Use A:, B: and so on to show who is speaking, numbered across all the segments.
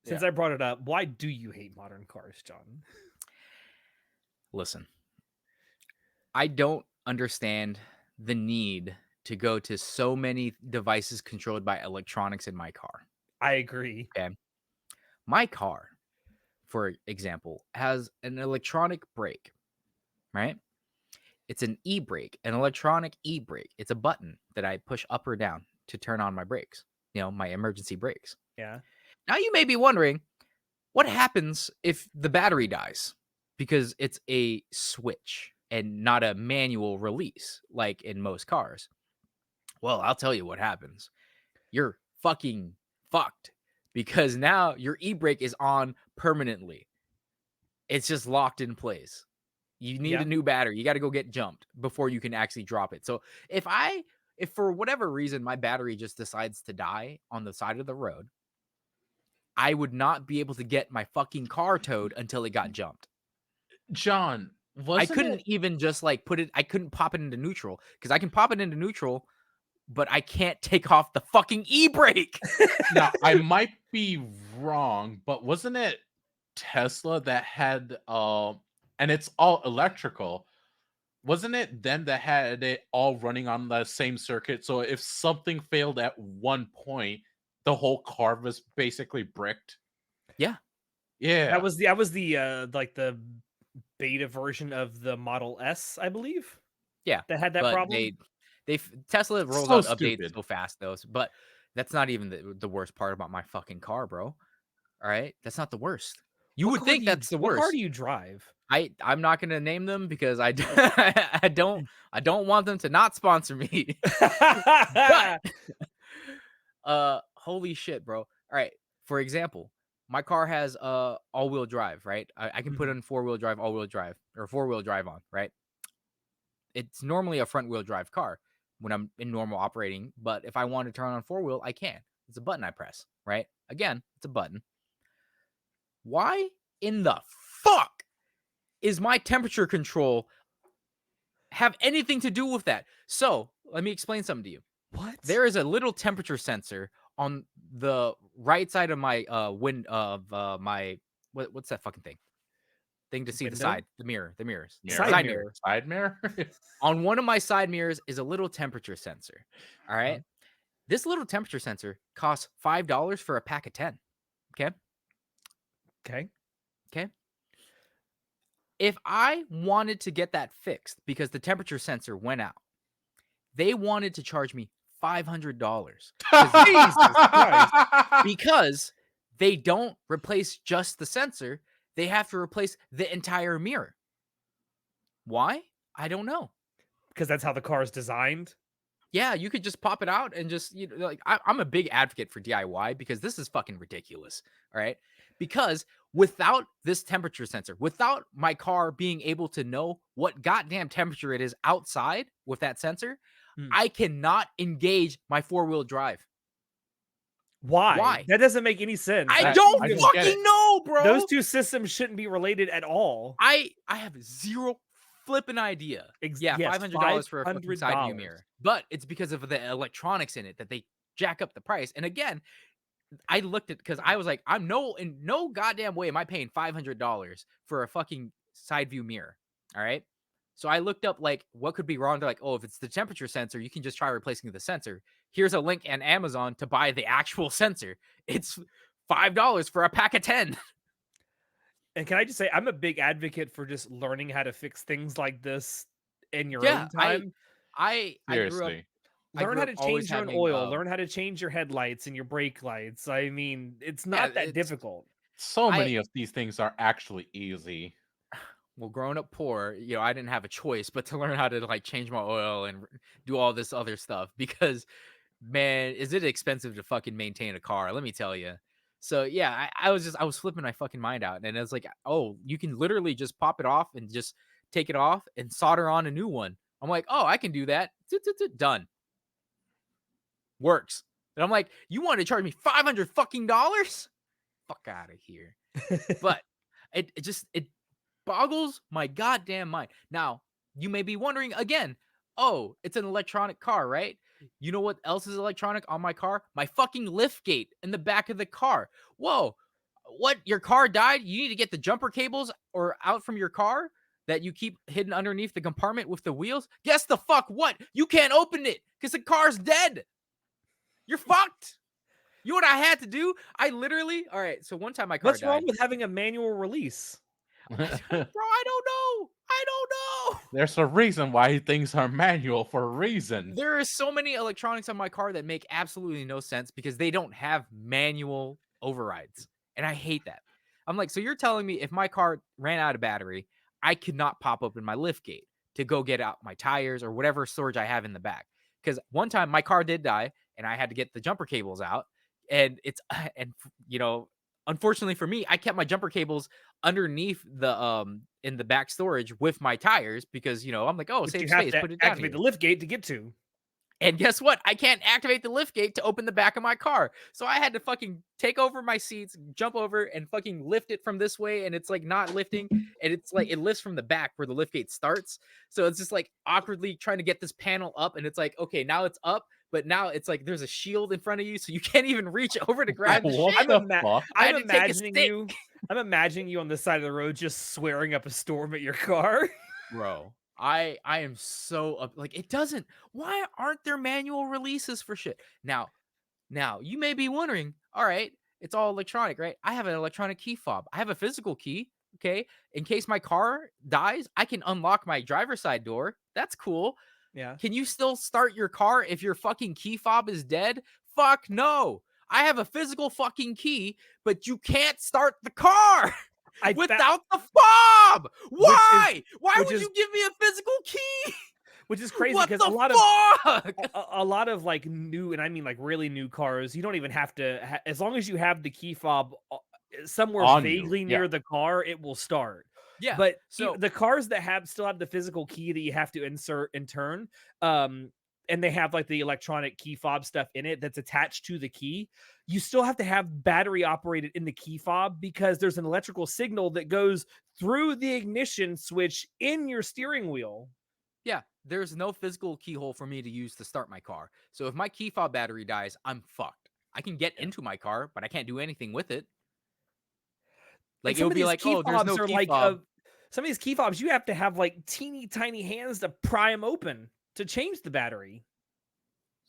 A: Since I brought it up, why do you hate modern cars, John?
B: Listen, I don't understand the need to go to so many devices controlled by electronics in my car.
A: I agree.
B: Okay. My car, for example, has an electronic brake, right? It's an e-brake, an electronic e-brake. It's a button that I push up or down to turn on my brakes, my emergency brakes.
A: Yeah.
B: Now you may be wondering, what happens if the battery dies? Because it's a switch and not a manual release like in most cars. Well, I'll tell you what happens. You're fucking fucked because now your e-brake is on permanently. It's just locked in place. You need a
A: Yeah.
B: new battery. You got to go get jumped before you can actually drop it. So if for whatever reason my battery just decides to die on the side of the road, I would not be able to get my fucking car towed until it got jumped.
C: John,
B: I
C: wasn't
B: couldn't
C: it
B: even just like I couldn't pop it into neutral because I can pop it into neutral, but I can't take off the fucking e-brake.
C: now I might be wrong, but wasn't it Tesla that had and it's all electrical. Wasn't it them that had it all running on the same circuit? So if something failed at one point, the whole car was basically bricked.
B: Yeah.
C: Yeah.
A: That was the like the beta version of the Model S, I believe,
B: Yeah,
A: that had that
B: but
A: problem.
B: Tesla rolls
C: So
B: out updates
C: stupid.
B: so fast though, but that's not even the worst part about my fucking car, bro. All right? That's not the worst. You would think that's the
A: What car do
B: worst.
A: you drive?
B: I'm not gonna name them because I don't want them to not sponsor me. But holy shit, bro. All right. For example, my car has all-wheel drive, right? I can put
A: Mhm.
B: in four-wheel drive, all-wheel drive, or four-wheel drive on, right? It's normally a front wheel drive car when I'm in normal operating, but if I want to turn on four wheel, I can. It's a button I press, right? Again, it's a button. Why in the fuck is my temperature control have anything to do with that? So, let me explain something to you.
A: What?
B: There is a little temperature sensor on the right side of my my what's that fucking thing to see the
A: Window?
B: side, the mirrors,
A: Side
C: Mirror?
B: side mirror.
A: mirror.
C: Side mirror?
B: On one of my side mirrors is a little temperature sensor. All
A: Uh-huh.
B: right. This little temperature sensor costs $5 for a pack of 10. Okay.
A: Okay.
B: Okay. If I wanted to get that fixed because the temperature sensor went out, they wanted to charge me $500
A: Jesus Christ.
B: because they don't replace just the sensor. They have to replace the entire mirror. Why? I don't know.
A: Because that's how the car is designed.
B: Yeah, you could just pop it out and just like I'm a big advocate for DIY because this is fucking ridiculous. All right, because without this temperature sensor, without my car being able to know what goddamn temperature it is outside with that sensor,
A: Hmm.
B: I cannot engage my four-wheel drive.
A: Why?
B: Why?
A: That doesn't make any sense.
B: I
A: That
B: don't
C: I don't get it.
B: fucking know,
A: those
B: bro.
A: two systems shouldn't be related at all.
B: I have zero flipping idea. Yeah,
A: Yes,
B: $500 for a fucking side view
A: $500.
B: mirror, but it's because of the electronics in it that they jack up the price. And again, I looked at because I was like, I'm in no goddamn way am I paying $500 for a fucking side view mirror. All right. So I looked up like what could be wrong. They're like, oh, if it's the temperature sensor, you can just try replacing the sensor. Here's a link on Amazon to buy the actual sensor. It's $5 for a pack of 10.
A: And can I just say, I'm a big advocate for just learning how to fix things like this in your
B: Yeah,
A: own time.
B: I grew up
C: Seriously.
A: Learn how to
B: always
A: change your own
B: having
A: oil, learn how to change your headlights and your brake lights. I mean, it's
B: yeah,
A: not that
B: it's
A: difficult.
C: So
B: I
C: many of these things are actually easy.
B: well, growing up poor, I didn't have a choice but to learn how to like change my oil and do all this other stuff because man, is it expensive to fucking maintain a car? Let me tell you. So yeah, I was flipping my fucking mind out, and it's like, oh, you can literally just pop it off and just take it off and solder on a new one. I'm like, oh, I can do that. Done. Works. And I'm like, you want to charge me $500 fucking dollars? Fuck out of here. But it boggles my goddamn mind. Now, you may be wondering again, oh, it's an electronic car, right? You know what else is electronic on my car? My fucking lift gate in the back of the car. Whoa. what? Your car died? You need to get the jumper cables or out from your car that you keep hidden underneath the compartment with the wheels? Guess the fuck what? You can't open it because the car's dead. You're fucked. You know what I had to do? I literally, all right. So one time my car
A: What's wrong
B: died.
A: with having a manual release?
B: Bro, I don't know. I don't know.
C: There's a reason why things are manual for a reason.
B: There are so many electronics on my car that make absolutely no sense because they don't have manual overrides. And I hate that. I'm like, so you're telling me if my car ran out of battery, I could not pop open my lift gate to go get out my tires or whatever storage I have in the back. Because one time my car did die and I had to get the jumper cables out. And and you know, unfortunately for me, I kept my jumper cables underneath the in the back storage with my tires because I'm like, oh,
A: But you
B: save
A: have
B: space,
A: to
B: put it down
A: activate
B: here.
A: the lift gate to get to.
B: And guess what? I can't activate the lift gate to open the back of my car. So I had to fucking take over my seats, jump over and fucking lift it from this way. And it's like not lifting. And it's like it lifts from the back where the lift gate starts. So it's just like awkwardly trying to get this panel up. And it's like, okay, now it's up. But now it's like there's a shield in front of you. So you can't even reach over to grab the
C: What
B: shit.
C: the fuck?
B: I
A: I'm
B: had to take a
A: imagining
B: stick.
A: you. I'm imagining you on the side of the road just swearing up a storm at your car.
B: Bro, I am so like it doesn't. Why aren't there manual releases for shit? Now you may be wondering, all right, it's all electronic, right? I have an electronic key fob. I have a physical key, okay? In case my car dies, I can unlock my driver's side door. That's cool.
A: Yeah.
B: Can you still start your car if your fucking key fob is dead? Fuck no. I have a physical fucking key, but you can't start the car
A: I fa-
B: without the fob. Why? Why
A: which
B: would
A: is-
B: you give me a physical key?
A: which is crazy
B: What
A: because
B: the
A: a lot of
B: fuck?
A: a lot of like new, and I mean like really new cars, you don't even have to as long as you have the key fob somewhere
C: On you,
A: vaguely
C: yeah.
A: near the car, it will start.
B: Yeah.
A: But
B: So
A: the cars that still have the physical key that you have to insert and turn, and they have like the electronic key fob stuff in it that's attached to the key, you still have to have battery operated in the key fob because there's an electrical signal that goes through the ignition switch in your steering wheel.
B: yeah, there's no physical keyhole for me to use to start my car. So if my key fob battery dies, I'm fucked. I can get into my car, but I can't do anything with it.
A: And
B: Like it
A: some
B: would
A: of
B: be
A: these
B: like,
A: key
B: oh, there's
A: fobs
B: no
A: are
B: key
A: like
B: fob.
A: some of these key fobs you have to have like teeny tiny hands to pry them open to change the battery.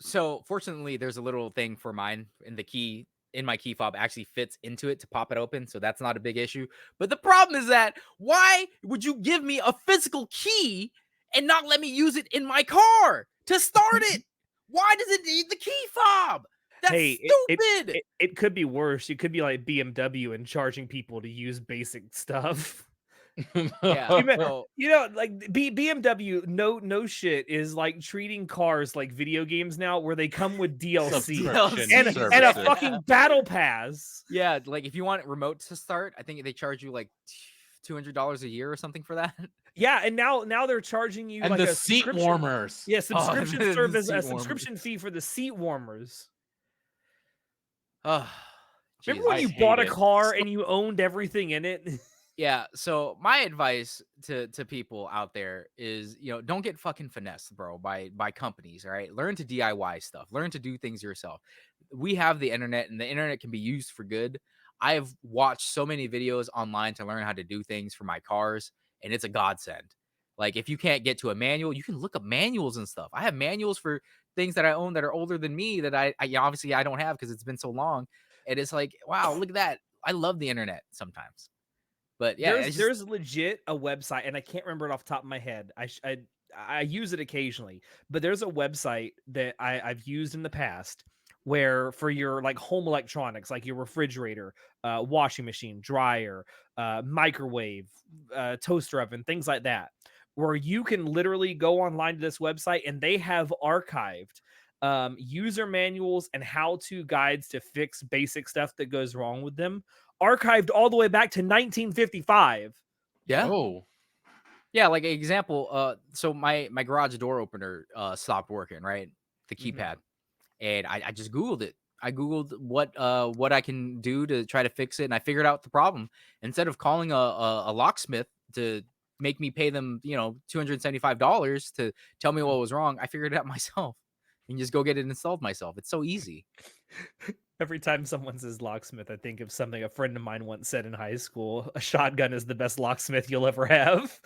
B: So fortunately, there's a little thing for mine, and the key in my key fob actually fits into it to pop it open, so that's not a big issue. But the problem is that why would you give me a physical key and not let me use it in my car to start it? Why does it need the key fob? That's
A: Hey,
B: stupid.
A: it could be worse. You could be like BMW and charging people to use basic stuff.
B: Yeah. So
A: Like BMW, no shit, is like treating cars like video games now, where they come with DLC
C: Subscription
A: and a
C: services.
A: fucking battle pass.
B: yeah, like if you want it remote to start, I think they charge you like $200 a year or something for that.
A: Yeah, and now they're charging you
C: And
A: like
C: the
A: a
C: seat
A: subscription.
C: warmers.
A: Yeah, subscription
B: the
A: service,
B: seat
A: a
B: warmers.
A: subscription fee for the seat warmers.
B: Oh,
A: Remember when
C: I
A: you
C: hate
A: bought a
C: it.
A: car and you owned everything in it?
B: yeah. So my advice to people out there is, don't get fucking finessed, bro, by companies. All right, learn to DIY stuff. Learn to do things yourself. We have the internet, and the internet can be used for good. I have watched so many videos online to learn how to do things for my cars, and it's a godsend. Like if you can't get to a manual, you can look up manuals and stuff. I have manuals for things that I own that are older than me that I obviously I don't have because it's been so long. And it's like, wow, look at that. I love the internet sometimes. But yeah, it's just,
A: There's legit a website, and I can't remember it off the top of my head. I use it occasionally, but there's a website that I've used in the past where for your like home electronics, like your refrigerator, washing machine, dryer, microwave, toaster oven, things like that, where you can literally go online to this website and they have archived user manuals and how-to guides to fix basic stuff that goes wrong with them, archived all the way back to 1955.
B: yeah.
C: Oh.
B: Yeah, like an example, so my garage door opener stopped working, right? The
A: Mhm.
B: keypad. And I just Googled it. I Googled what I can do to try to fix it, and I figured out the problem. Instead of calling a locksmith to make me pay them, $275 to tell me what was wrong, I figured it out myself and just go get it installed myself. It's so easy.
A: Every time someone says locksmith, I think of something a friend of mine once said in high school: "A shotgun is the best locksmith you'll ever have."